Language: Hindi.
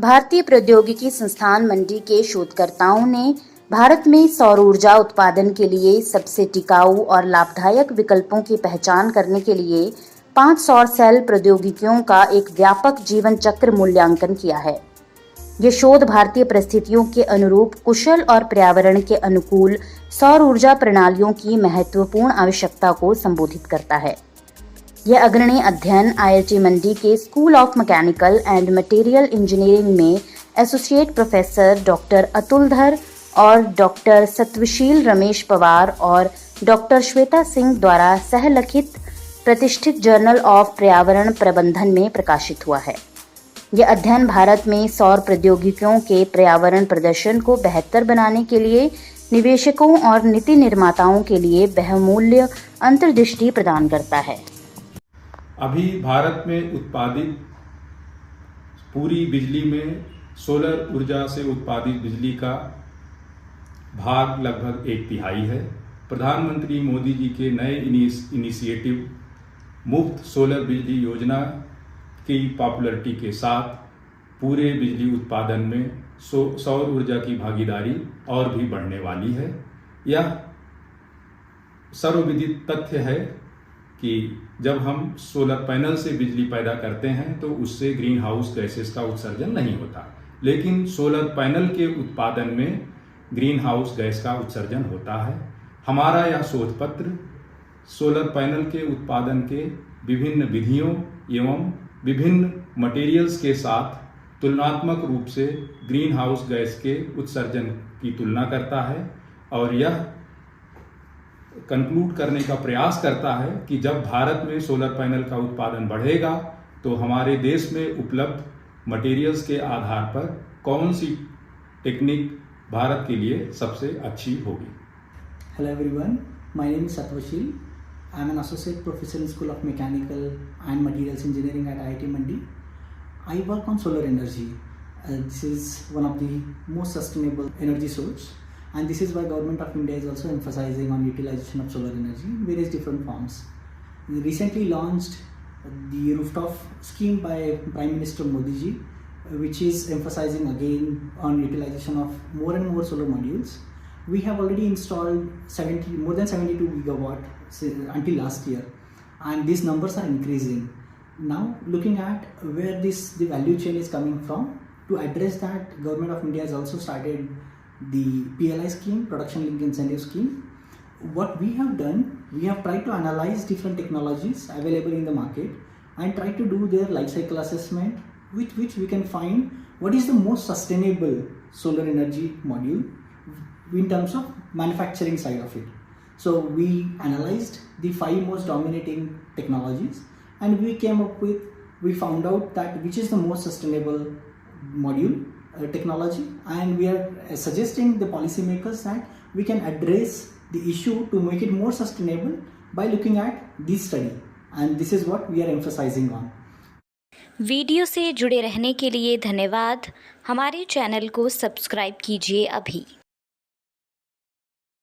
भारतीय प्रौद्योगिकी संस्थान मंडी के शोधकर्ताओं ने भारत में सौर ऊर्जा उत्पादन के लिए सबसे टिकाऊ और लाभदायक विकल्पों की पहचान करने के लिए 5 सौर सेल प्रौद्योगिकियों का एक व्यापक जीवन चक्र मूल्यांकन किया है। ये शोध भारतीय परिस्थितियों के अनुरूप कुशल और पर्यावरण के अनुकूल सौर ऊर्जा प्रणालियों की महत्वपूर्ण आवश्यकता को संबोधित करता है। यह अग्रणी अध्ययन IIT मंडी के school of mechanical and material engineering में एसोसिएट प्रोफेसर डॉक्टर अतुलधर और डॉक्टर सत्वशील रमेश पवार और डॉक्टर श्वेता सिंह द्वारा सहलिखित प्रतिष्ठित जर्नल ऑफ पर्यावरण प्रबंधन में प्रकाशित हुआ है। यह अध्ययन भारत में सौर प्रौद्योगिकियों के पर्यावरण प्रदर्शन को बेहतर बनाने के लिए निवेशकों और नीति निर्माताओं के लिए बहुमूल्य अंतर्दृष्टि प्रदान करता है। अभी भारत में उत्पादित पूरी बिजली में सोलर ऊर्जा से उत्पादित बिजली का भाग लगभग 1/3 है। प्रधानमंत्री मोदी जी के नए इनिशिएटिव मुफ्त सोलर बिजली योजना की पॉपुलरिटी के साथ पूरे बिजली उत्पादन में सौर ऊर्जा की भागीदारी और भी बढ़ने वाली है। यह सर्वविदित तथ्य है कि जब हम सोलर पैनल से बिजली पैदा करते हैं तो उससे ग्रीन हाउस गैसेस का उत्सर्जन नहीं होता, लेकिन सोलर पैनल के उत्पादन में ग्रीन हाउस गैस का उत्सर्जन होता है। हमारा यह शोध पत्र सोलर पैनल के उत्पादन के विभिन्न विधियों एवं विभिन्न मटेरियल्स के साथ तुलनात्मक रूप से ग्रीन हाउस गैस के उत्सर्जन की तुलना करता है और यह कंक्लूड करने का प्रयास करता है कि जब भारत में सोलर पैनल का उत्पादन बढ़ेगा तो हमारे देश में उपलब्ध मटेरियल्स के आधार पर कौन सी टेक्निक भारत के लिए सबसे अच्छी होगी। Hello everyone, my name is Satvashil. I am an associate professor in School of Mechanical and Materials Engineering at IIT Mandi. I work on solar energy. This is one of the most sustainable energy source, and this is why Government of India is also emphasizing on utilization of solar energy in various different forms. We recently launched the rooftop scheme by Prime Minister Modi ji, which is emphasizing again on utilization of more and more solar modules. We have already installed more than 72 gigawatt until last year, and these numbers are increasing. Now looking at where the value chain is coming from, to address that, Government of India has also started the PLI scheme, Production Linked Incentive Scheme. What we have done, we have tried to analyze different technologies available in the market and try to do their life cycle assessment, with which we can find what is the most sustainable solar energy module in terms of manufacturing side of it. So we analyzed the 5 most dominating technologies, and we found out that which is the most sustainable module technology, and we are suggesting the policymakers that we can address the issue to make it more sustainable by looking at this study, and this is what we are emphasizing on. Video से जुड़े रहने के लिए धन्यवाद। हमारे चैनल को सब्सक्राइब कीजिए अभी।